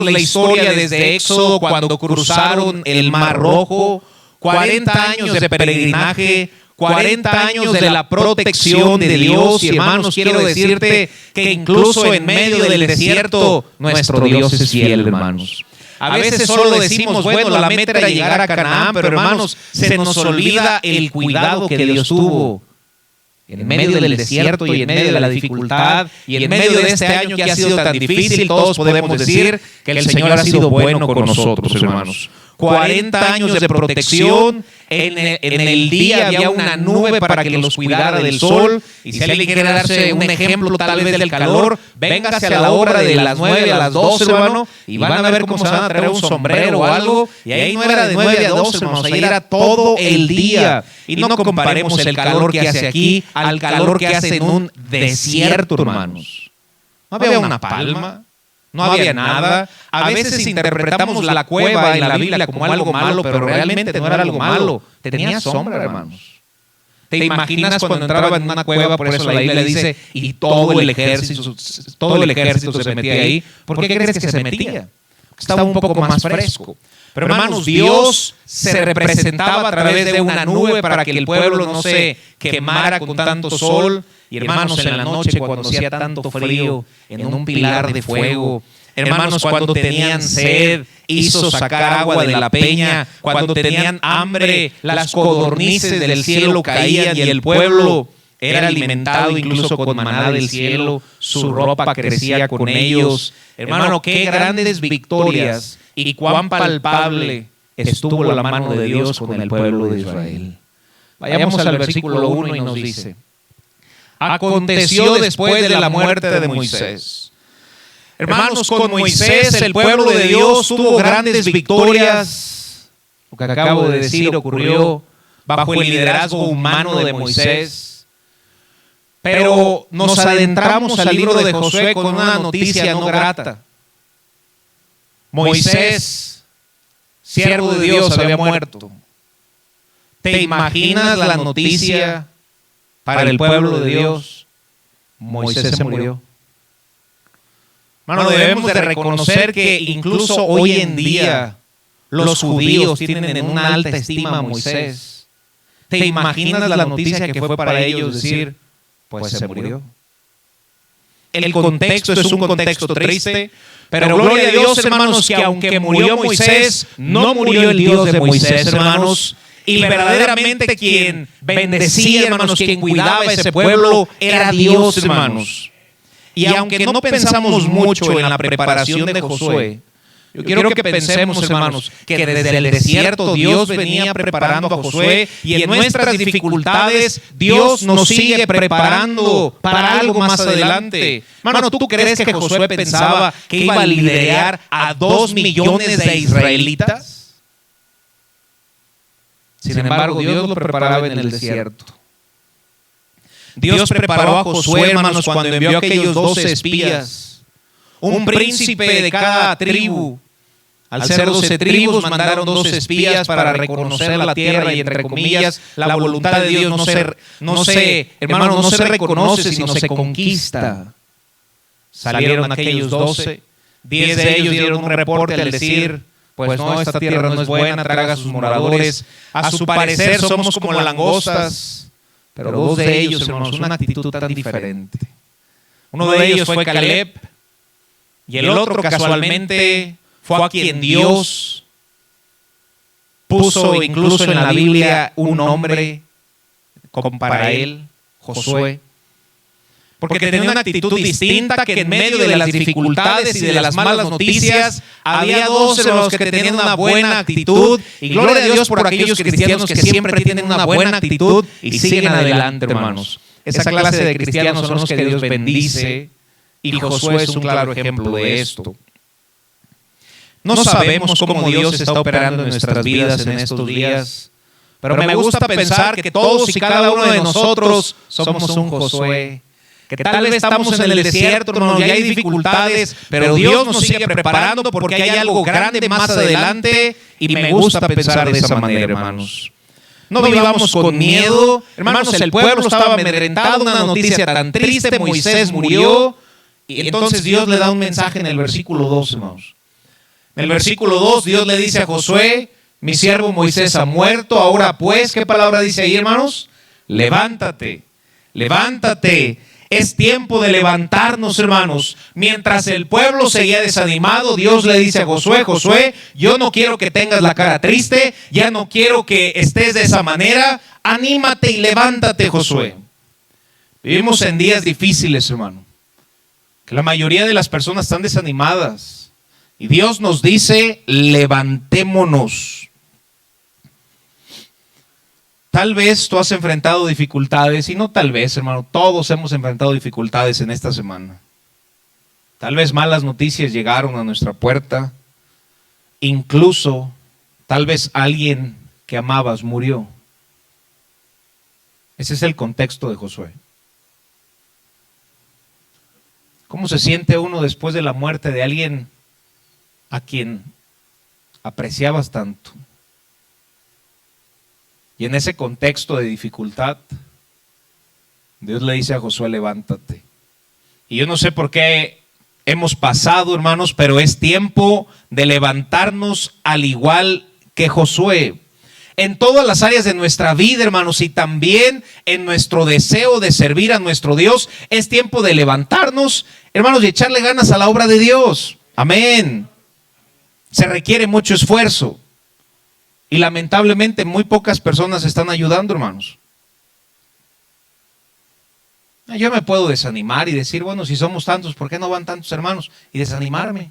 la historia desde Éxodo, cuando cruzaron el Mar Rojo, 40 años de peregrinaje, 40 años de la protección de Dios. Y hermanos, quiero decirte que incluso en medio del desierto, nuestro Dios es fiel, hermanos. A veces solo decimos, bueno, la meta era llegar a Canaán, pero hermanos, se nos olvida el cuidado que Dios tuvo en medio del desierto y en medio de la dificultad y en medio de este año que ha sido tan difícil. Todos podemos decir que el Señor ha sido bueno con nosotros, hermanos. 40 años de protección. En el día había una nube para que los cuidara del sol. Y si alguien quiere darse un ejemplo tal vez del calor, véngase a la hora de las 9 a las 12, hermano, y van a ver cómo se van a traer un sombrero o algo. Y ahí no era de 9 a 12, hermanos, ahí era todo el día. Y no comparemos el calor que hace aquí al calor que hace en un desierto, hermanos. No había una palma. No había nada. A veces interpretamos la cueva en la Biblia como algo malo, pero realmente no era algo malo. Tenía sombra, hermanos. ¿Te imaginas cuando entraba en una cueva? Por eso la Biblia dice, y todo el ejército se metía ahí. ¿Por qué crees que se metía? Estaba un poco más fresco. Pero hermanos, Dios se representaba a través de una nube para que el pueblo no se quemara con tanto sol. Y hermanos, en la noche cuando hacía tanto frío, en un pilar de fuego. Hermanos, cuando tenían sed, hizo sacar agua de la peña. Cuando tenían hambre, las codornices del cielo caían y el pueblo era alimentado incluso con maná del cielo. Su ropa crecía con ellos. Hermano, qué grandes victorias y cuán palpable estuvo la mano de Dios con el pueblo de Israel. Vayamos al versículo 1 y nos dice: aconteció después de la muerte de Moisés. Hermanos, con Moisés el pueblo de Dios tuvo grandes victorias. Lo que acabo de decir ocurrió bajo el liderazgo humano de Moisés. Pero nos adentramos al libro de Josué con una noticia no grata. Moisés, siervo de Dios, había muerto. ¿Te imaginas la noticia para el pueblo de Dios? Moisés se murió. Hermano, debemos de reconocer que incluso hoy en día los judíos tienen en una alta estima a Moisés. ¿Te imaginas la noticia que fue para ellos decir, pues se murió? El contexto es un contexto triste, pero gloria a Dios, hermanos, que aunque murió Moisés, no murió el Dios de Moisés, hermanos. Y verdaderamente quien bendecía, hermanos, quien cuidaba a ese pueblo era Dios, hermanos. Y aunque no pensamos mucho en la preparación de Josué, yo quiero que pensemos, hermanos, que desde el desierto Dios venía preparando a Josué y en nuestras dificultades Dios nos sigue preparando para algo más adelante. Hermano, ¿tú crees que Josué pensaba que iba a liderar a 2 millones de israelitas? Sin embargo, Dios lo preparaba en el desierto. Dios preparó a Josué, hermanos, cuando envió a aquellos 12 espías. Un príncipe de cada tribu. Al ser 12 tribus, mandaron 12 espías para reconocer la tierra y, entre comillas, la voluntad de Dios no se reconoce, sino se conquista. Salieron aquellos 12. 10 de ellos dieron un reporte al decir, pues no, esta tierra no es buena, traga a sus moradores. A su parecer somos como langostas. Pero 2 de ellos, hermanos, una actitud tan diferente. Uno de ellos fue Caleb y el otro casualmente fue a quien Dios puso incluso en la Biblia un nombre para él, Josué. Porque tenía una actitud distinta, que en medio de las dificultades y de las malas noticias había 2 hermanos que tenían una buena actitud. Y gloria a Dios por aquellos cristianos que siempre tienen una buena actitud y siguen adelante, hermanos. Esa clase de cristianos son los que Dios bendice y Josué es un claro ejemplo de esto. No sabemos cómo Dios está operando en nuestras vidas en estos días, pero me gusta pensar que todos y cada uno de nosotros somos un Josué. Que tal vez estamos en el desierto, hermanos, y hay dificultades, pero Dios nos sigue preparando porque hay algo grande más adelante y me gusta pensar de esa manera, hermanos. No vivamos con miedo. Hermanos, el pueblo estaba amedrentado, una noticia tan triste, Moisés murió y entonces Dios le da un mensaje en el versículo 2, hermanos. En el versículo 2, Dios le dice a Josué: mi siervo Moisés ha muerto, ahora pues, ¿qué palabra dice ahí, hermanos? Levántate, levántate. Es tiempo de levantarnos, hermanos. Mientras el pueblo seguía desanimado, Dios le dice a Josué: Josué, yo no quiero que tengas la cara triste, ya no quiero que estés de esa manera. Anímate y levántate, Josué. Vivimos en días difíciles, hermano, que la mayoría de las personas están desanimadas. Y Dios nos dice: levantémonos. Tal vez tú has enfrentado dificultades, y no tal vez, hermano, todos hemos enfrentado dificultades en esta semana. Tal vez malas noticias llegaron a nuestra puerta. Incluso, tal vez alguien que amabas murió. Ese es el contexto de Josué. ¿Cómo se siente uno después de la muerte de alguien a quien apreciabas tanto? Y en ese contexto de dificultad, Dios le dice a Josué: levántate. Y yo no sé por qué hemos pasado, hermanos, pero es tiempo de levantarnos al igual que Josué. En todas las áreas de nuestra vida, hermanos, y también en nuestro deseo de servir a nuestro Dios, es tiempo de levantarnos, hermanos, y echarle ganas a la obra de Dios. Amén. Se requiere mucho esfuerzo. Y lamentablemente muy pocas personas están ayudando, hermanos. Yo me puedo desanimar y decir: bueno, si somos tantos, ¿por qué no van tantos hermanos? Y desanimarme.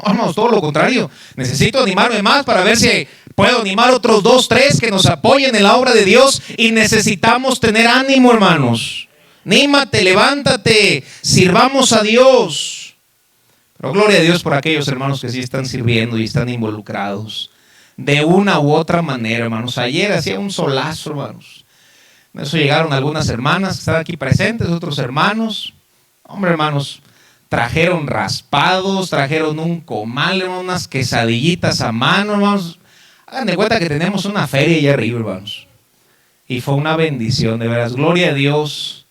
Vamos, todo lo contrario. Necesito animarme más para ver si puedo animar otros 2, 3 que nos apoyen en la obra de Dios. Y necesitamos tener ánimo, hermanos. Anímate, levántate, sirvamos a Dios. Pero gloria a Dios por aquellos hermanos que sí están sirviendo y están involucrados de una u otra manera, hermanos. Ayer hacía un solazo, hermanos. En eso llegaron algunas hermanas que están aquí presentes, otros hermanos. Hombre, hermanos, trajeron raspados, trajeron un comal, unas quesadillitas a mano, hermanos. Hagan de cuenta que tenemos una feria allá arriba, hermanos. Y fue una bendición, de veras. Gloria a Dios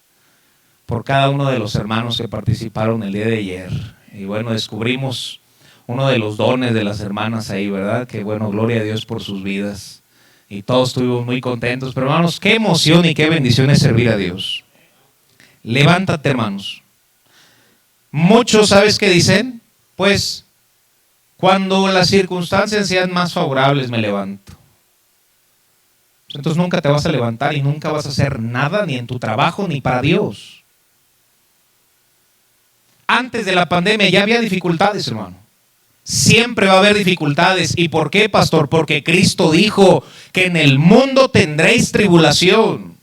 por cada uno de los hermanos que participaron el día de ayer. Y bueno, descubrimos uno de los dones de las hermanas ahí, ¿verdad? Que bueno, gloria a Dios por sus vidas. Y todos estuvimos muy contentos. Pero hermanos, qué emoción y qué bendición es servir a Dios. Levántate, hermanos. Muchos, ¿sabes qué dicen? Pues, cuando las circunstancias sean más favorables, me levanto. Entonces nunca te vas a levantar y nunca vas a hacer nada, ni en tu trabajo, ni para Dios. Antes de la pandemia ya había dificultades, hermano. Siempre va a haber dificultades. ¿Y por qué, pastor? Porque Cristo dijo que en el mundo tendréis tribulación.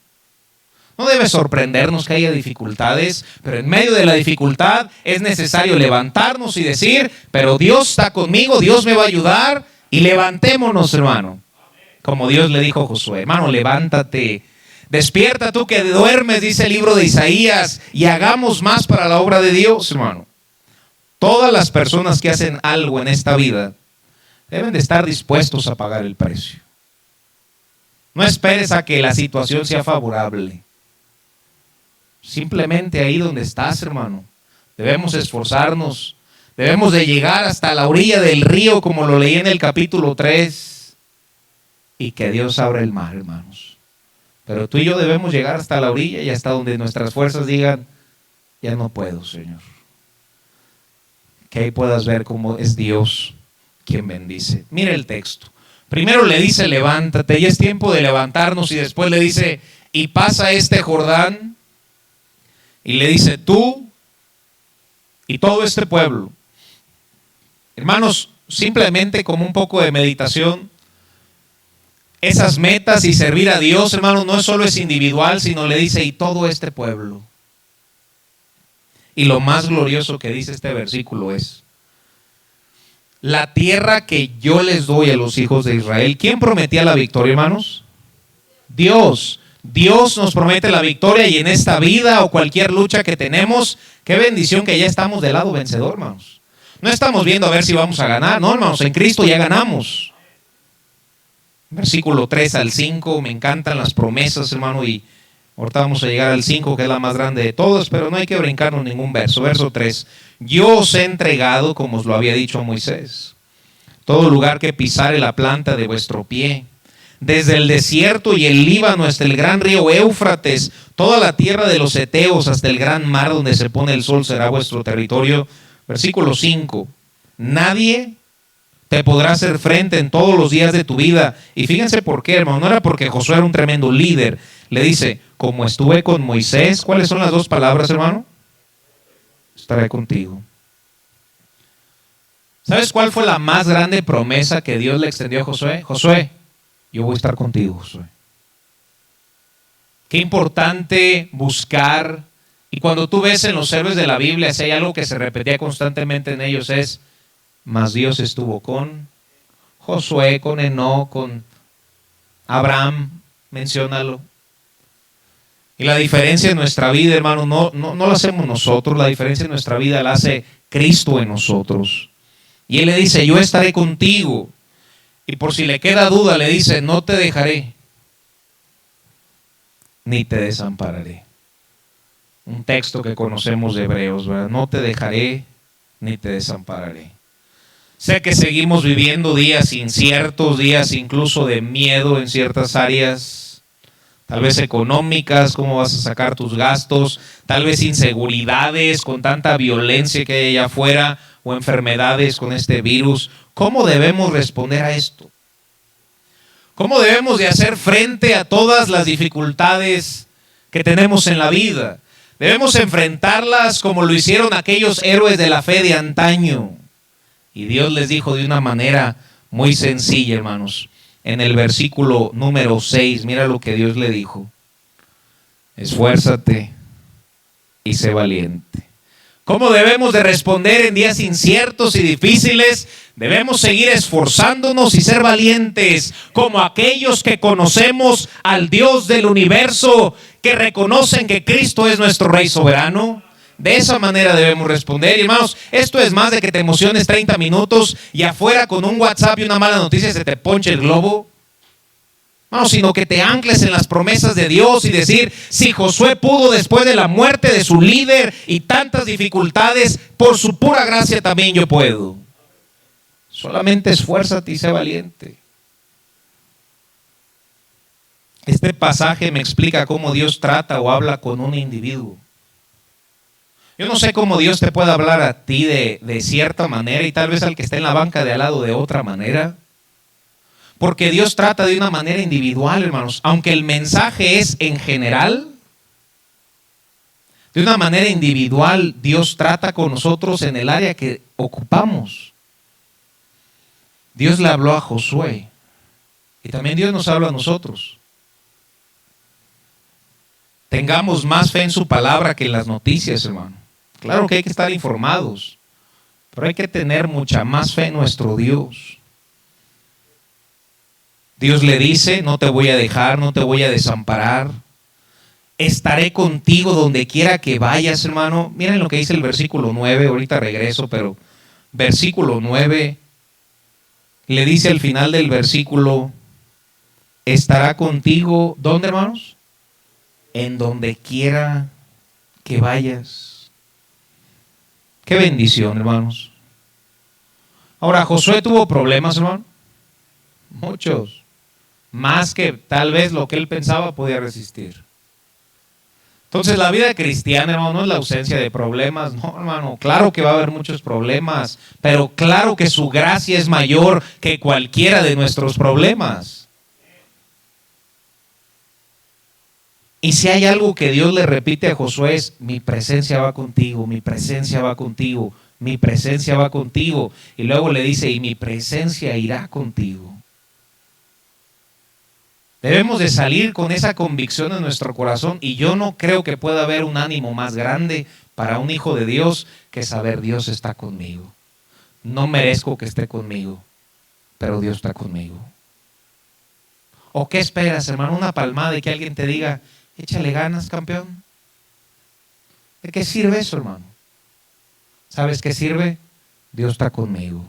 No debe sorprendernos que haya dificultades, pero en medio de la dificultad es necesario levantarnos y decir: pero Dios está conmigo, Dios me va a ayudar, y levantémonos, hermano. Como Dios le dijo a Josué: hermano, levántate, despierta tú que duermes, dice el libro de Isaías, y hagamos más para la obra de Dios, hermano. Todas las personas que hacen algo en esta vida deben de estar dispuestos a pagar el precio. No esperes a que la situación sea favorable. Simplemente ahí donde estás, hermano, debemos esforzarnos. Debemos de llegar hasta la orilla del río, como lo leí en el capítulo 3. Y que Dios abra el mar, hermanos. Pero tú y yo debemos llegar hasta la orilla y hasta donde nuestras fuerzas digan: ya no puedo, Señor. Que ahí puedas ver cómo es Dios quien bendice. Mira el texto. Primero le dice: levántate, y es tiempo de levantarnos. Y después le dice: y pasa este Jordán. Y le dice: tú y todo este pueblo. Hermanos, simplemente como un poco de meditación, esas metas y servir a Dios, hermanos, no solo es individual, sino le dice: y todo este pueblo. Y lo más glorioso que dice este versículo es: la tierra que yo les doy a los hijos de Israel. ¿Quién prometía la victoria, hermanos? Dios. Dios nos promete la victoria, y en esta vida o cualquier lucha que tenemos, qué bendición que ya estamos del lado vencedor, hermanos. No estamos viendo a ver si vamos a ganar, no, hermanos, en Cristo ya ganamos. Versículo 3 al 5, me encantan las promesas, hermano, y ahorita vamos a llegar al 5, que es la más grande de todas, pero no hay que brincarnos ningún verso. Verso 3, yo os he entregado, como os lo había dicho a Moisés, todo lugar que pisare la planta de vuestro pie. Desde el desierto y el Líbano hasta el gran río Éufrates, toda la tierra de los heteos hasta el gran mar donde se pone el sol será vuestro territorio. Versículo 5. Nadie te podrá hacer frente en todos los días de tu vida. Y fíjense por qué, hermano. No era porque Josué era un tremendo líder. Le dice, como estuve con Moisés. ¿Cuáles son las dos palabras, hermano? Estaré contigo. ¿Sabes cuál fue la más grande promesa que Dios le extendió a Josué? Josué, yo voy a estar contigo, Josué. Qué importante buscar. Y cuando tú ves en los héroes de la Biblia, si hay algo que se repetía constantemente en ellos es, mas Dios estuvo con Josué, con Enoc, con Abraham, menciónalo. Y la diferencia en nuestra vida, hermano, no la hacemos nosotros, la diferencia en nuestra vida la hace Cristo en nosotros. Y Él le dice, yo estaré contigo. Y por si le queda duda, le dice, no te dejaré, ni te desampararé. Un texto que conocemos de Hebreos, ¿verdad? No te dejaré, ni te desampararé. Sé que seguimos viviendo días inciertos, días incluso de miedo en ciertas áreas, tal vez económicas, cómo vas a sacar tus gastos, tal vez inseguridades con tanta violencia que hay allá afuera, o enfermedades con este virus. ¿Cómo debemos responder a esto? ¿Cómo debemos de hacer frente a todas las dificultades que tenemos en la vida? Debemos enfrentarlas como lo hicieron aquellos héroes de la fe de antaño. Y Dios les dijo de una manera muy sencilla, hermanos. En el versículo número 6, mira lo que Dios le dijo. Esfuérzate y sé valiente. ¿Cómo debemos de responder en días inciertos y difíciles? Debemos seguir esforzándonos y ser valientes, como aquellos que conocemos al Dios del universo, que reconocen que Cristo es nuestro Rey soberano. De esa manera debemos responder. Y hermanos, esto es más de que te emociones 30 minutos y afuera con un WhatsApp y una mala noticia se te ponche el globo. No, sino que te ancles en las promesas de Dios y decir, si Josué pudo después de la muerte de su líder y tantas dificultades, por su pura gracia también yo puedo. Solamente esfuérzate y sé valiente. Este pasaje me explica cómo Dios trata o habla con un individuo. Yo no sé cómo Dios te puede hablar a ti de cierta manera y tal vez al que está en la banca de al lado de otra manera. Porque Dios trata de una manera individual, hermanos. Aunque el mensaje es en general, de una manera individual, Dios trata con nosotros en el área que ocupamos. Dios le habló a Josué y también Dios nos habla a nosotros. Tengamos más fe en su palabra que en las noticias, hermano. Claro que hay que estar informados, pero hay que tener mucha más fe en nuestro Dios. Dios le dice, no te voy a dejar, no te voy a desamparar. Estaré contigo donde quiera que vayas, hermano. Miren lo que dice el versículo 9, ahorita regreso, pero versículo 9 le dice al final del versículo, estará contigo, ¿dónde, hermanos? En donde quiera que vayas. Qué bendición, hermanos. Ahora, Josué tuvo problemas, hermano. Muchos. Más que tal vez lo que él pensaba podía resistir. Entonces la vida cristiana, hermano, no es la ausencia de problemas, no, hermano. Claro que va a haber muchos problemas, pero claro que su gracia es mayor que cualquiera de nuestros problemas. Y si hay algo que Dios le repite a Josué es, mi presencia va contigo, mi presencia va contigo, mi presencia va contigo. Y luego le dice, y mi presencia irá contigo. Debemos de salir con esa convicción en nuestro corazón y yo no creo que pueda haber un ánimo más grande para un hijo de Dios que saber Dios está conmigo. No merezco que esté conmigo, pero Dios está conmigo. ¿O qué esperas, hermano? Una palmada y que alguien te diga, échale ganas, campeón. ¿De qué sirve eso, hermano? ¿Sabes qué sirve? Dios está conmigo.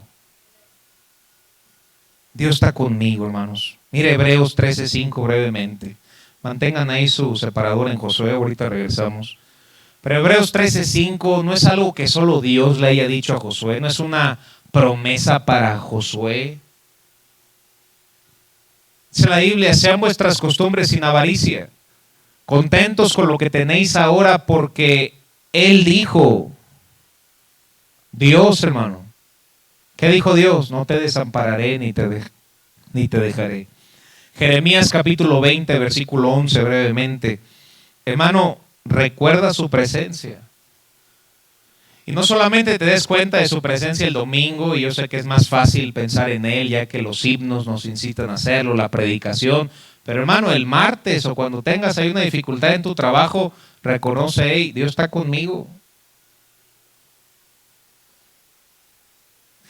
Dios está conmigo, hermanos. Mire Hebreos 13:5 brevemente. Mantengan ahí su separador en Josué, ahorita regresamos. Pero Hebreos 13:5 no es algo que solo Dios le haya dicho a Josué, no es una promesa para Josué. Dice la Biblia, sean vuestras costumbres sin avaricia, contentos con lo que tenéis ahora, porque Él dijo, Dios, hermano, ¿qué dijo Dios? No te desampararé ni te dejaré. Jeremías capítulo 20, versículo 11, brevemente. Hermano, recuerda su presencia. Y no solamente te des cuenta de su presencia el domingo, y yo sé que es más fácil pensar en Él, ya que los himnos nos incitan a hacerlo, la predicación. Pero hermano, el martes o cuando tengas ahí una dificultad en tu trabajo, reconoce, hey, Dios está conmigo.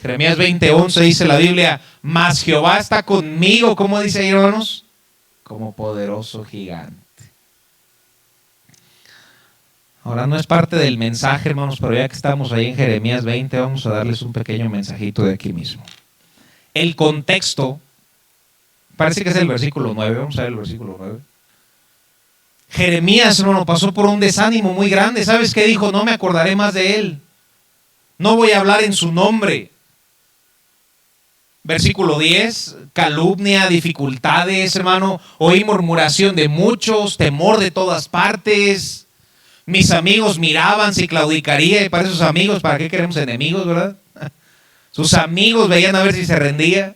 Jeremías 20:11 dice la Biblia, mas Jehová está conmigo, ¿cómo dice ahí, hermanos? Como poderoso gigante. Ahora no es parte del mensaje, hermanos, pero ya que estamos ahí en Jeremías 20, vamos a darles un pequeño mensajito de aquí mismo. El contexto, parece que es el versículo 9, vamos a ver el versículo 9. Jeremías, hermano, pasó por un desánimo muy grande. ¿Sabes qué dijo? No me acordaré más de él. No voy a hablar en su nombre. Versículo 10, calumnia, dificultades, hermano. Oí murmuración de muchos, temor de todas partes. Mis amigos miraban si claudicaría, y para esos amigos, ¿para qué queremos enemigos, verdad? Sus amigos veían a ver si se rendía.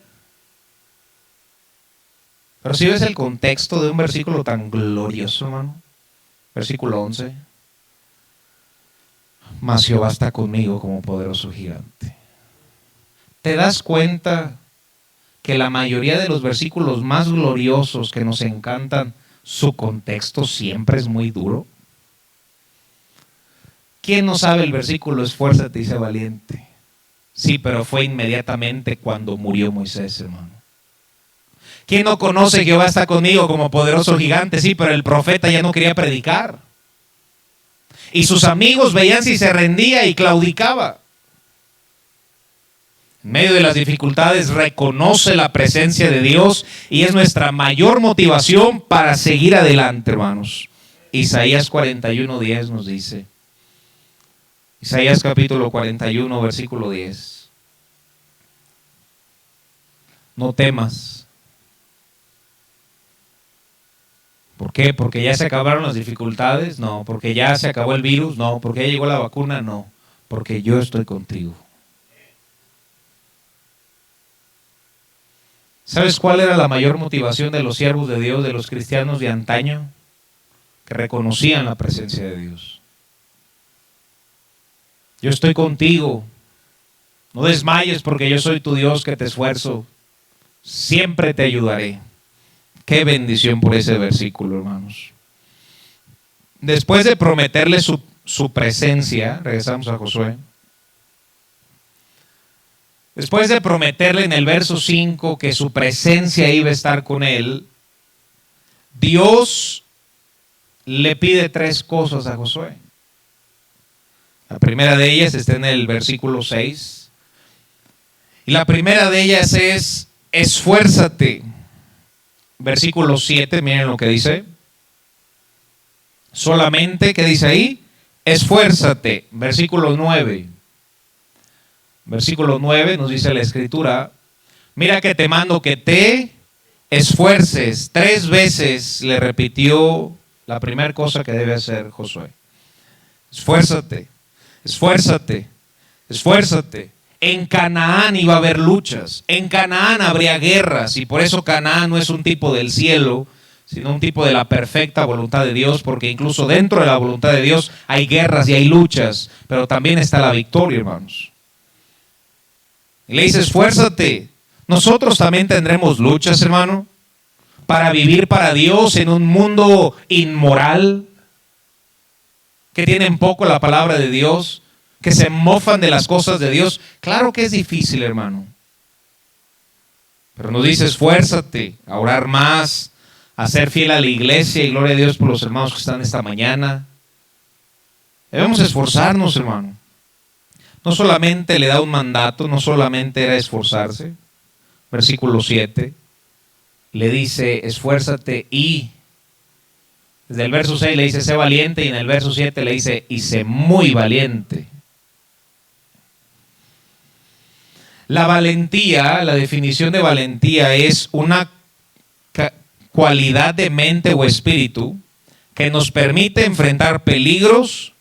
Pero si ves el contexto de un versículo tan glorioso, hermano. Versículo 11. Mas Jehová está conmigo como poderoso gigante. ¿Te das cuenta que la mayoría de los versículos más gloriosos que nos encantan, su contexto siempre es muy duro? ¿Quién no sabe el versículo esfuérzate y sé valiente? Sí, pero fue inmediatamente cuando murió Moisés, hermano. ¿Quién no conoce Jehová está conmigo como poderoso gigante? Sí, pero el profeta ya no quería predicar. Y sus amigos veían si se rendía y claudicaba. En medio de las dificultades reconoce la presencia de Dios y es nuestra mayor motivación para seguir adelante, hermanos. Isaías 41:10 nos dice. Isaías capítulo 41, versículo 10. No temas. ¿Por qué? ¿Porque ya se acabaron las dificultades? No. ¿Porque ya se acabó el virus? No. ¿Porque ya llegó la vacuna? No. Porque yo estoy contigo. ¿Sabes cuál era la mayor motivación de los siervos de Dios, de los cristianos de antaño? Que reconocían la presencia de Dios. Yo estoy contigo. No desmayes porque yo soy tu Dios que te esfuerzo. Siempre te ayudaré. Qué bendición por ese versículo, hermanos. Después de prometerle su presencia, regresamos a Josué. Después de prometerle en el verso 5 que su presencia iba a estar con él, Dios le pide 3 cosas a Josué. La primera de ellas está en el versículo 6. Y la primera de ellas es, esfuérzate. Versículo 7, miren lo que dice. Solamente, ¿qué dice ahí? Esfuérzate. Versículo 9. Versículo 9 nos dice la Escritura, mira que te mando que te esfuerces. 3 veces le repitió la primera cosa que debe hacer Josué. Esfuérzate, esfuérzate, esfuérzate. En Canaán iba a haber luchas, en Canaán habría guerras, y por eso Canaán no es un tipo del cielo, sino un tipo de la perfecta voluntad de Dios, porque incluso dentro de la voluntad de Dios hay guerras y hay luchas, pero también está la victoria, hermanos. Y le dice, esfuérzate. Nosotros también tendremos luchas, hermano, para vivir para Dios en un mundo inmoral, que tienen poco la palabra de Dios, que se mofan de las cosas de Dios. Claro que es difícil, hermano. Pero nos dice, esfuérzate a orar más, a ser fiel a la iglesia, y gloria a Dios por los hermanos que están esta mañana. Debemos esforzarnos, hermano. No solamente le da un mandato, no solamente era esforzarse. Versículo 7, le dice, esfuérzate y... Desde el verso 6 le dice, sé valiente, y en el verso 7 le dice, y sé muy valiente. La valentía, la definición de valentía es una cualidad de mente o espíritu que nos permite enfrentar peligros,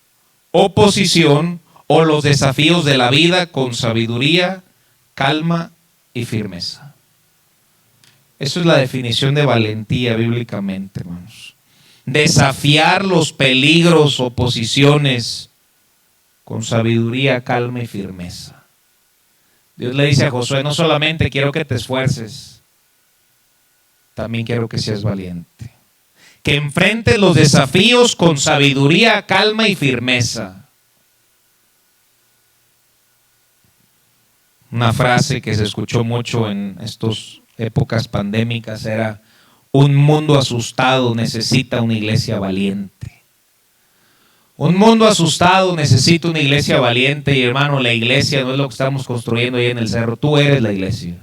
oposición o los desafíos de la vida con sabiduría, calma y firmeza. Eso es la definición de valentía bíblicamente, hermanos. Desafiar los peligros, oposiciones con sabiduría, calma y firmeza. Dios le dice a Josué, no solamente quiero que te esfuerces, también quiero que seas valiente. Que enfrentes los desafíos con sabiduría, calma y firmeza. Una frase que se escuchó mucho en estas épocas pandémicas era: un mundo asustado necesita una iglesia valiente. Un mundo asustado necesita una iglesia valiente. Y hermano, la iglesia no es lo que estamos construyendo ahí en el cerro. Tú eres la iglesia.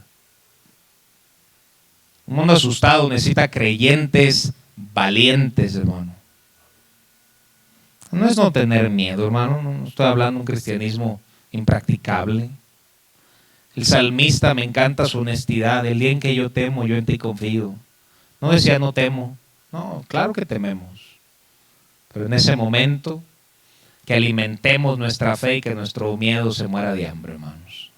Un mundo asustado necesita creyentes valientes, hermano. No es no tener miedo, hermano. No estoy hablando de un cristianismo impracticable. El salmista, me encanta su honestidad. El día en que yo temo, yo en ti confío. No decía no temo. No, claro que tememos. Pero en ese momento, que alimentemos nuestra fe y que nuestro miedo se muera de hambre, hermanos.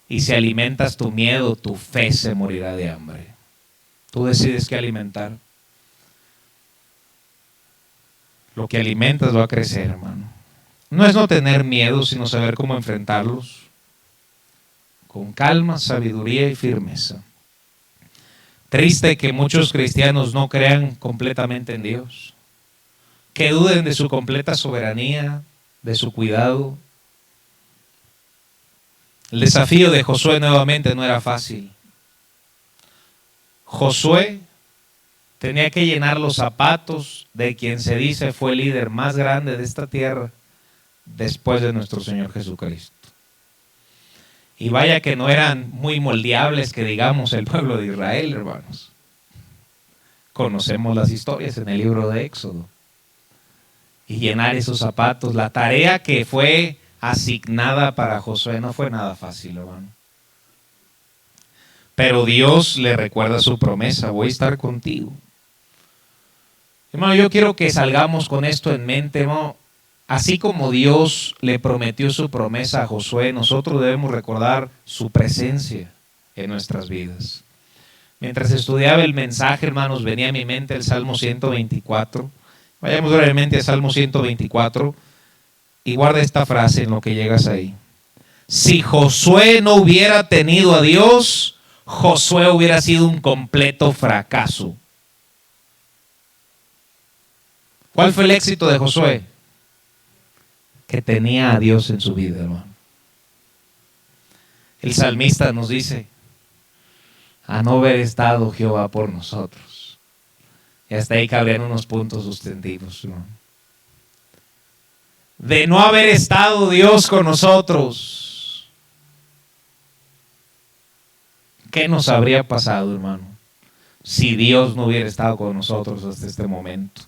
Y si alimentas tu miedo, tu fe se morirá de hambre. Tú decides qué alimentar. Lo que alimentas va a crecer, hermano. No es no tener miedo, sino saber cómo enfrentarlos. Con calma, sabiduría y firmeza. Triste que muchos cristianos no crean completamente en Dios. Que duden de su completa soberanía, de su cuidado. El desafío de Josué nuevamente no era fácil. Josué tenía que llenar los zapatos de quien se dice fue el líder más grande de esta tierra después de nuestro Señor Jesucristo. Y vaya que no eran muy moldeables, que digamos, el pueblo de Israel, hermanos. Conocemos las historias en el libro de Éxodo. Y llenar esos zapatos, la tarea que fue asignada para Josué no fue nada fácil, hermano. Pero Dios le recuerda su promesa: voy a estar contigo. Hermano, yo quiero que salgamos con esto en mente, hermano. Así como Dios le prometió su promesa a Josué, nosotros debemos recordar su presencia en nuestras vidas. Mientras estudiaba el mensaje, hermanos, venía a mi mente el Salmo 124. Vayamos brevemente al Salmo 124 y guarda esta frase en lo que llegas ahí. Si Josué no hubiera tenido a Dios, Josué hubiera sido un completo fracaso. ¿Cuál fue el éxito de Josué? Que tenía a Dios en su vida, hermano. El salmista nos dice: a no haber estado Jehová por nosotros. Y hasta ahí cabrían unos puntos sustantivos, hermano. De no haber estado Dios con nosotros, ¿qué nos habría pasado, hermano? Si Dios no hubiera estado con nosotros hasta este momento.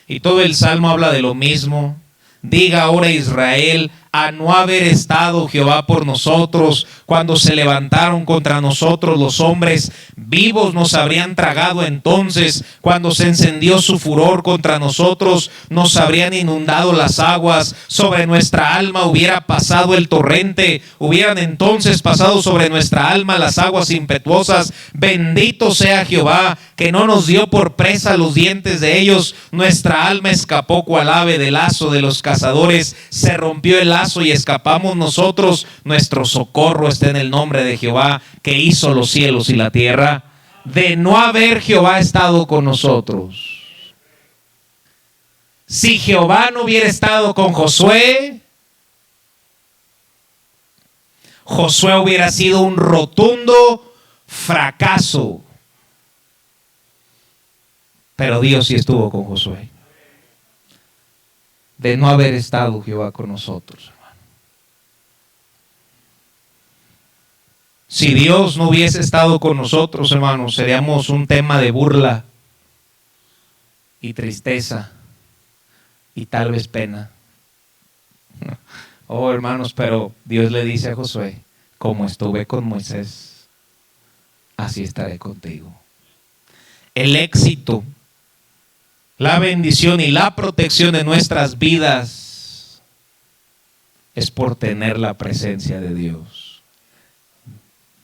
Y todo el Salmo habla de lo mismo. Diga ahora Israel: a no haber estado Jehová por nosotros, cuando se levantaron contra nosotros los hombres, vivos nos habrían tragado entonces. Cuando se encendió su furor contra nosotros, nos habrían inundado las aguas. Sobre nuestra alma hubiera pasado el torrente, hubieran entonces pasado sobre nuestra alma las aguas impetuosas. Bendito sea Jehová, que no nos dio por presa los dientes de ellos. Nuestra alma escapó cual ave del lazo de los cazadores. Se rompió el lazo y escapamos nosotros. Nuestro socorro está en el nombre de Jehová, que hizo los cielos y la tierra. De no haber Jehová estado con nosotros, si Jehová no hubiera estado con Josué, Josué hubiera sido un rotundo fracaso. Pero Dios sí estuvo con Josué. De no haber estado Jehová con nosotros, hermano. Si Dios no hubiese estado con nosotros, hermanos, seríamos un tema de burla y tristeza y tal vez pena. Oh, hermanos, pero Dios le dice a Josué: como estuve con Moisés, así estaré contigo. El éxito, la bendición y la protección de nuestras vidas es por tener la presencia de Dios.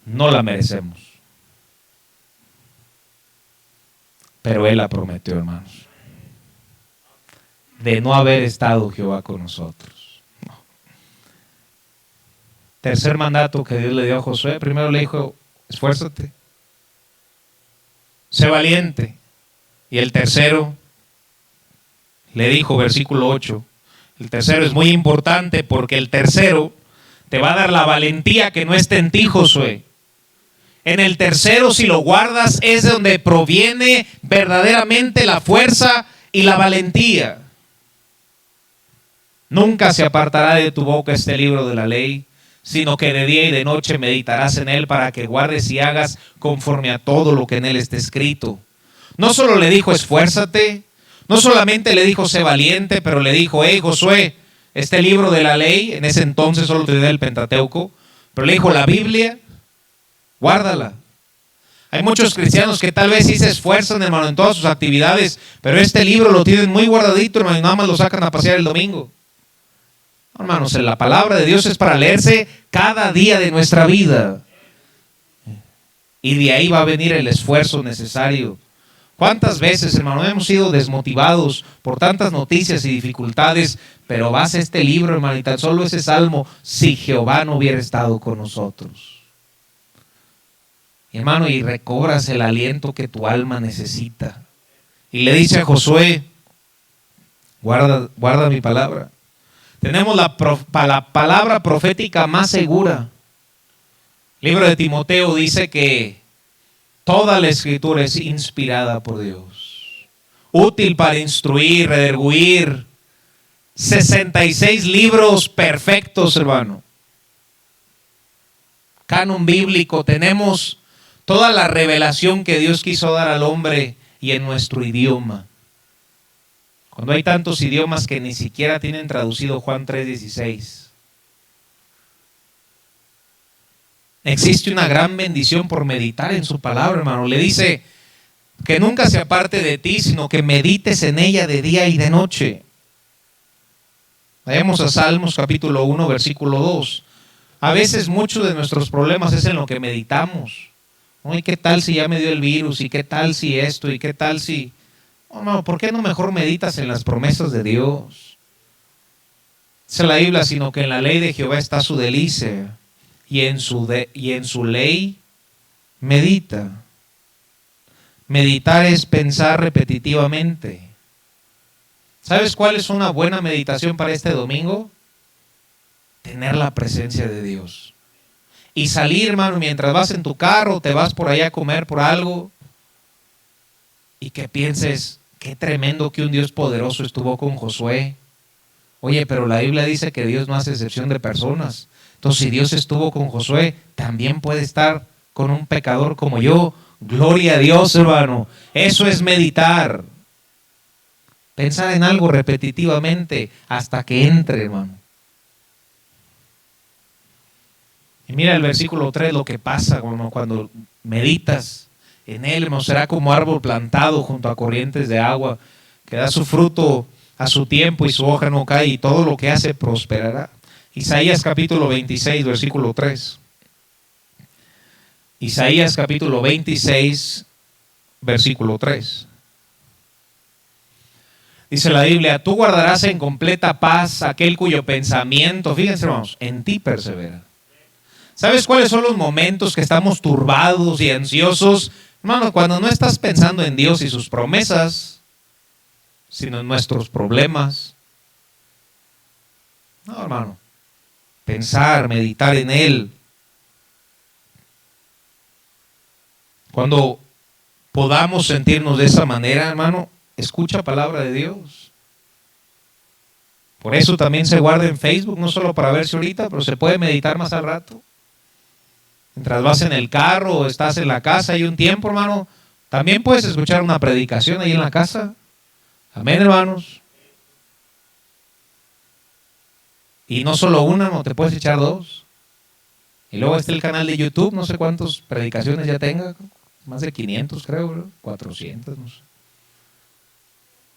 No la merecemos, pero Él la prometió, hermanos. De no haber estado Jehová con nosotros. No. Tercer mandato que Dios le dio a Josué. Primero le dijo, esfuérzate, sé valiente. Y el tercero le dijo, versículo 8, el tercero es muy importante porque el tercero te va a dar la valentía que no está en ti, Josué. En el tercero, si lo guardas, es de donde proviene verdaderamente la fuerza y la valentía. Nunca se apartará de tu boca este libro de la ley, sino que de día y de noche meditarás en él para que guardes y hagas conforme a todo lo que en él está escrito. No solo le dijo esfuérzate, no solamente le dijo sé valiente, pero le dijo, hey Josué, este libro de la ley, en ese entonces solo tenía el Pentateuco, pero le dijo la Biblia, guárdala. Hay muchos cristianos que tal vez sí se esfuerzan, hermano, en todas sus actividades, pero este libro lo tienen muy guardadito, hermano, y nada más lo sacan a pasear el domingo. Hermanos, la palabra de Dios es para leerse cada día de nuestra vida. Y de ahí va a venir el esfuerzo necesario. ¿Cuántas veces, hermano, hemos sido desmotivados por tantas noticias y dificultades? Pero vas a este libro, hermano, y tan solo ese salmo, si Jehová no hubiera estado con nosotros. Hermano, y recobras el aliento que tu alma necesita. Y le dice a Josué, guarda mi palabra. Tenemos la palabra profética más segura. El libro de Timoteo dice que toda la escritura es inspirada por Dios, útil para instruir, redarguir. 66 libros perfectos, hermano. Canon bíblico, tenemos toda la revelación que Dios quiso dar al hombre y en nuestro idioma. Cuando hay tantos idiomas que ni siquiera tienen traducido Juan 3:16. Existe una gran bendición por meditar en su palabra, hermano. Le dice que nunca se aparte de ti, sino que medites en ella de día y de noche. Vayamos a Salmos capítulo 1, versículo 2. A veces muchos de nuestros problemas es en lo que meditamos. ¿Y qué tal si ya me dio el virus? ¿Y qué tal si esto? ¿Y qué tal si...? Oh, no, ¿por qué no mejor meditas en las promesas de Dios? Dice la Biblia, sino que en la ley de Jehová está su delicia, y en su ley medita. Meditar es pensar repetitivamente. ¿Sabes cuál es una buena meditación para este domingo? Tener la presencia de Dios. Y salir, hermano, mientras vas en tu carro, te vas por allá a comer por algo, y que pienses, qué tremendo que un Dios poderoso estuvo con Josué. Oye, pero la Biblia dice que Dios no hace excepción de personas. Entonces, si Dios estuvo con Josué, también puede estar con un pecador como yo. Gloria a Dios, hermano. Eso es meditar. Pensar en algo repetitivamente hasta que entre, hermano. Y mira el versículo 3, lo que pasa cuando meditas en él, hermano, será como árbol plantado junto a corrientes de agua, que da su fruto a su tiempo y su hoja no cae, y todo lo que hace prosperará. Isaías capítulo 26, versículo 3. Isaías capítulo 26, versículo 3. Dice la Biblia, tú guardarás en completa paz aquel cuyo pensamiento, fíjense hermanos, en ti persevera. ¿Sabes cuáles son los momentos que estamos turbados y ansiosos? Hermano, cuando no estás pensando en Dios y sus promesas, sino en nuestros problemas. No, hermano. Pensar, meditar en Él. Cuando podamos sentirnos de esa manera, hermano, escucha palabra de Dios. Por eso también se guarda en Facebook, no solo para verse ahorita, pero se puede meditar más al rato. Mientras vas en el carro o estás en la casa y un tiempo, hermano, también puedes escuchar una predicación ahí en la casa. Amén, hermanos. Y no solo una, no te puedes echar dos. Y luego está el canal de YouTube, no sé cuántas predicaciones ya tenga, más de 500 creo, ¿verdad? 400, no sé.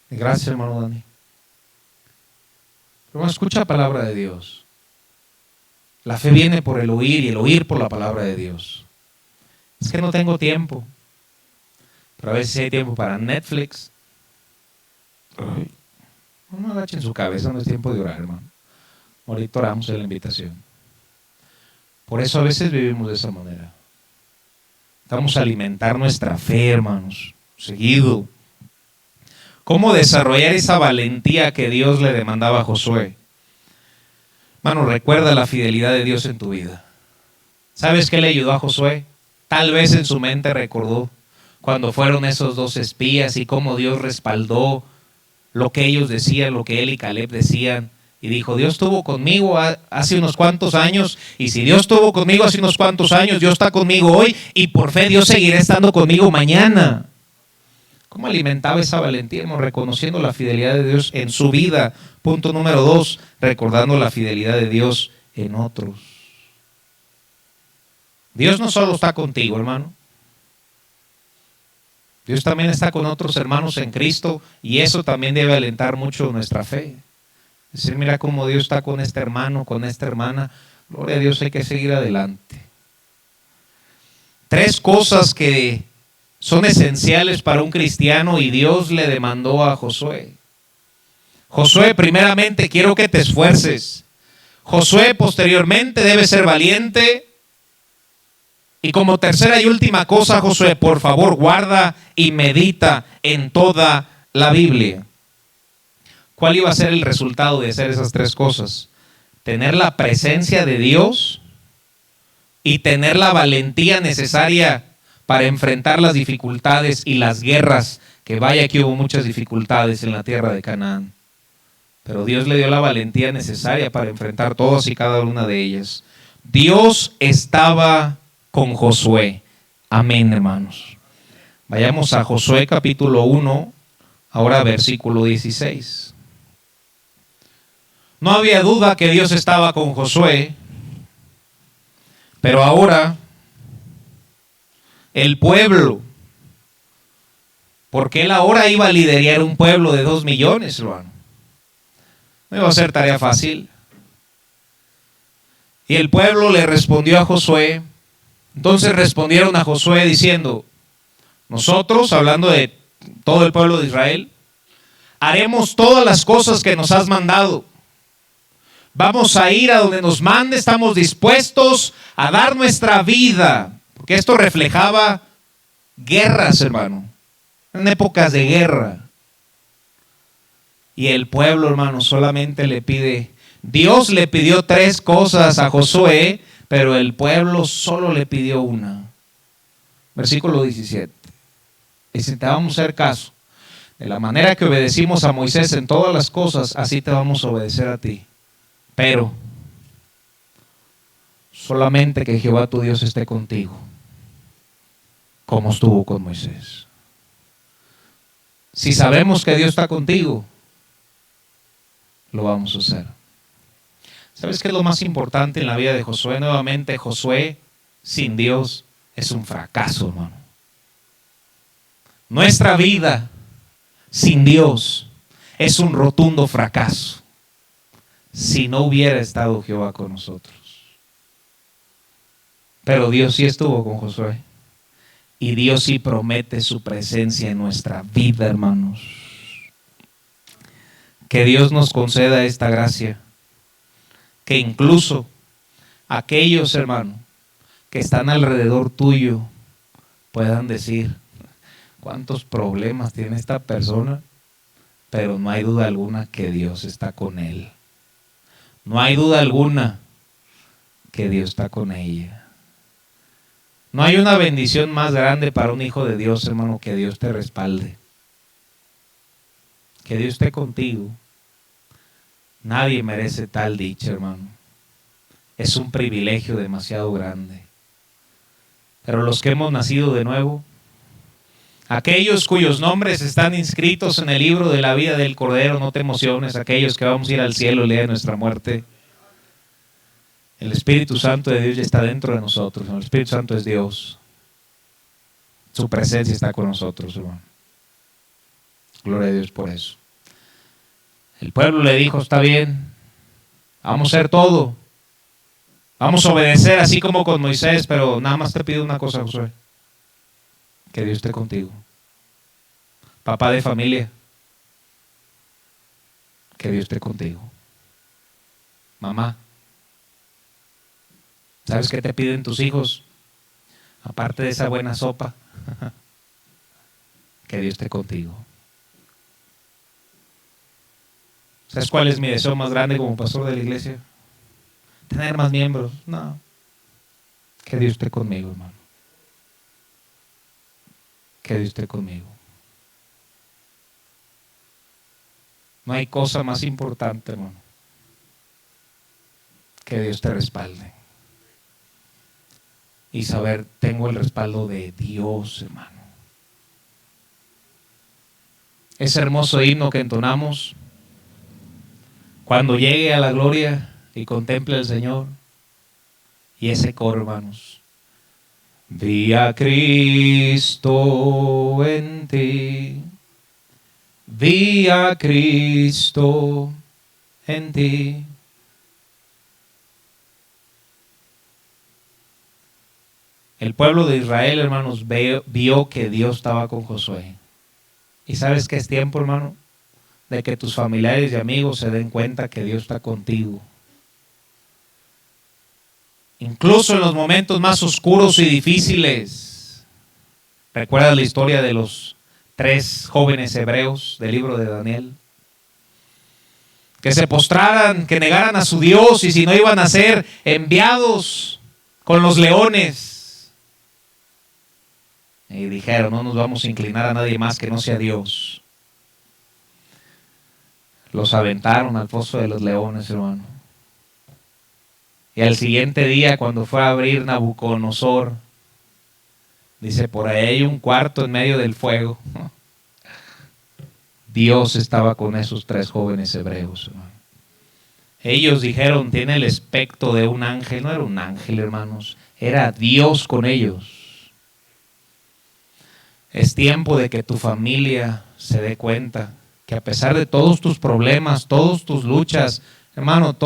Y gracias, hermano Dani. Pero escucha palabra de Dios. La fe viene por el oír y el oír por la palabra de Dios. Es que no tengo tiempo. Pero a veces hay tiempo para Netflix. Ay, no agachen su cabeza, no es tiempo de orar, hermano. Ahorita oramos en la invitación. Por eso a veces vivimos de esa manera. Vamos a alimentar nuestra fe, hermanos, seguido. ¿Cómo desarrollar esa valentía que Dios le demandaba a Josué? Hermano, recuerda la fidelidad de Dios en tu vida. ¿Sabes qué le ayudó a Josué? Tal vez en su mente recordó cuando fueron esos 2 espías y cómo Dios respaldó lo que ellos decían, lo que él y Caleb decían. Y dijo, Dios estuvo conmigo hace unos cuantos años, y si Dios estuvo conmigo hace unos cuantos años, Dios está conmigo hoy, y por fe Dios seguirá estando conmigo mañana. ¿Cómo alimentaba esa valentía? Reconociendo la fidelidad de Dios en su vida. Punto número 2, recordando la fidelidad de Dios en otros. Dios no solo está contigo, hermano. Dios también está con otros hermanos en Cristo, y eso también debe alentar mucho nuestra fe. Decir, mira cómo Dios está con este hermano, con esta hermana. Gloria a Dios, hay que seguir adelante. 3 cosas que son esenciales para un cristiano y Dios le demandó a Josué. Josué, primeramente, quiero que te esfuerces. Josué, posteriormente, debe ser valiente. Y como tercera y última cosa, Josué, por favor, guarda y medita en toda la Biblia. ¿Cuál iba a ser el resultado de hacer esas 3 cosas? Tener la presencia de Dios y tener la valentía necesaria para enfrentar las dificultades y las guerras, que vaya que hubo muchas dificultades en la tierra de Canaán. Pero Dios le dio la valentía necesaria para enfrentar todas y cada una de ellas. Dios estaba con Josué. Amén, hermanos. Vayamos a Josué capítulo 1, ahora versículo 16. No había duda que Dios estaba con Josué, pero ahora el pueblo, porque él ahora iba a liderar un pueblo de 2 millones, hermano. No iba a ser tarea fácil. Y el pueblo le respondió a Josué. Entonces respondieron a Josué diciendo, nosotros, hablando de todo el pueblo de Israel, haremos todas las cosas que nos has mandado. Vamos a ir a donde nos mande, estamos dispuestos a dar nuestra vida. Porque esto reflejaba guerras, hermano. En épocas de guerra. Y el pueblo, hermano, solamente le pide. Dios le pidió 3 cosas a Josué, pero el pueblo solo le pidió una. Versículo 17. Y si te vamos a hacer caso, de la manera que obedecimos a Moisés en todas las cosas, así te vamos a obedecer a ti. Pero solamente que Jehová tu Dios esté contigo, como estuvo con Moisés. Si sabemos que Dios está contigo, lo vamos a hacer. ¿Sabes qué es lo más importante en la vida de Josué? Nuevamente, Josué sin Dios es un fracaso, hermano. Nuestra vida sin Dios es un rotundo fracaso. Si no hubiera estado Jehová con nosotros. Pero Dios sí estuvo con Josué. Y Dios sí promete su presencia en nuestra vida, hermanos. Que Dios nos conceda esta gracia. Que incluso aquellos, hermanos, que están alrededor tuyo puedan decir, ¿cuántos problemas tiene esta persona? Pero no hay duda alguna que Dios está con él. No hay duda alguna que Dios está con ella. No hay una bendición más grande para un hijo de Dios, hermano, que Dios te respalde. Que Dios esté contigo. Nadie merece tal dicha, hermano. Es un privilegio demasiado grande. Pero los que hemos nacido de nuevo, aquellos cuyos nombres están inscritos en el libro de la vida del Cordero, no te emociones, aquellos que vamos a ir al cielo el día de nuestra muerte. El Espíritu Santo de Dios ya está dentro de nosotros. El Espíritu Santo es Dios. Su presencia está con nosotros, hermano. Gloria a Dios por eso. El pueblo le dijo, está bien, vamos a hacer todo. Vamos a obedecer así como con Moisés, pero nada más te pido una cosa, Josué. Que Dios esté contigo. Papá de familia, que Dios esté contigo. Mamá, ¿sabes qué te piden tus hijos? Aparte de esa buena sopa, que Dios esté contigo. ¿Sabes cuál es mi deseo más grande como pastor de la iglesia? Tener más miembros. No. Que Dios esté conmigo, hermano. Que Dios esté conmigo. No hay cosa más importante, hermano, que Dios te respalde. Y saber, tengo el respaldo de Dios, hermano. Ese hermoso himno que entonamos, cuando llegue a la gloria y contemple al Señor, y ese coro, hermanos. Vi a Cristo en ti, vi a Cristo en ti. El pueblo de Israel, hermanos, vio que Dios estaba con Josué. ¿Y sabes qué es tiempo, hermano? De que tus familiares y amigos se den cuenta que Dios está contigo. Incluso en los momentos más oscuros y difíciles. ¿Recuerdas la historia de los 3 jóvenes hebreos del libro de Daniel? Que se postraran, que negaran a su Dios, y si no iban a ser enviados con los leones. Y dijeron, no nos vamos a inclinar a nadie más que no sea Dios. Los aventaron al foso de los leones, hermano. Y al siguiente día, cuando fue a abrir Nabucodonosor, dice, por ahí hay un cuarto en medio del fuego. Dios estaba con esos 3 jóvenes hebreos, hermano. Ellos dijeron, tiene el aspecto de un ángel. No era un ángel, hermanos, era Dios con ellos. Es tiempo de que tu familia se dé cuenta que a pesar de todos tus problemas, todas tus luchas, hermano,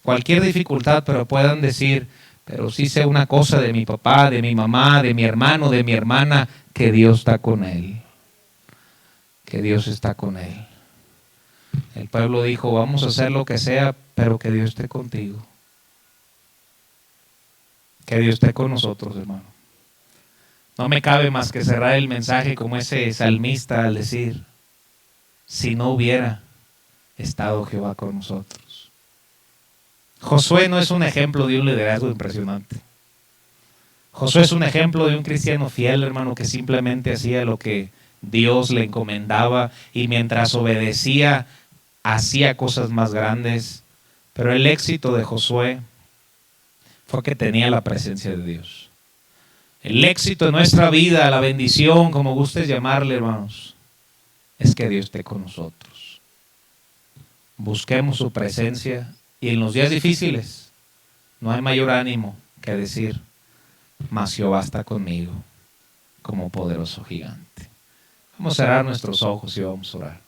cualquier dificultad, pero puedan decir, pero sí sé una cosa de mi papá, de mi mamá, de mi hermano, de mi hermana, que Dios está con él. Que Dios está con él. El pueblo dijo, vamos a hacer lo que sea, pero que Dios esté contigo. Que Dios esté con nosotros, hermano. No me cabe más que cerrar el mensaje como ese salmista al decir, si no hubiera estado Jehová con nosotros. Josué no es un ejemplo de un liderazgo impresionante. Josué es un ejemplo de un cristiano fiel, hermano, que simplemente hacía lo que Dios le encomendaba y mientras obedecía, hacía cosas más grandes. Pero el éxito de Josué fue que tenía la presencia de Dios. El éxito de nuestra vida, la bendición, como gustes llamarle, hermanos, es que Dios esté con nosotros. Busquemos su presencia y en los días difíciles no hay mayor ánimo que decir, mas Jehová está conmigo como poderoso gigante. Vamos a cerrar nuestros ojos y vamos a orar.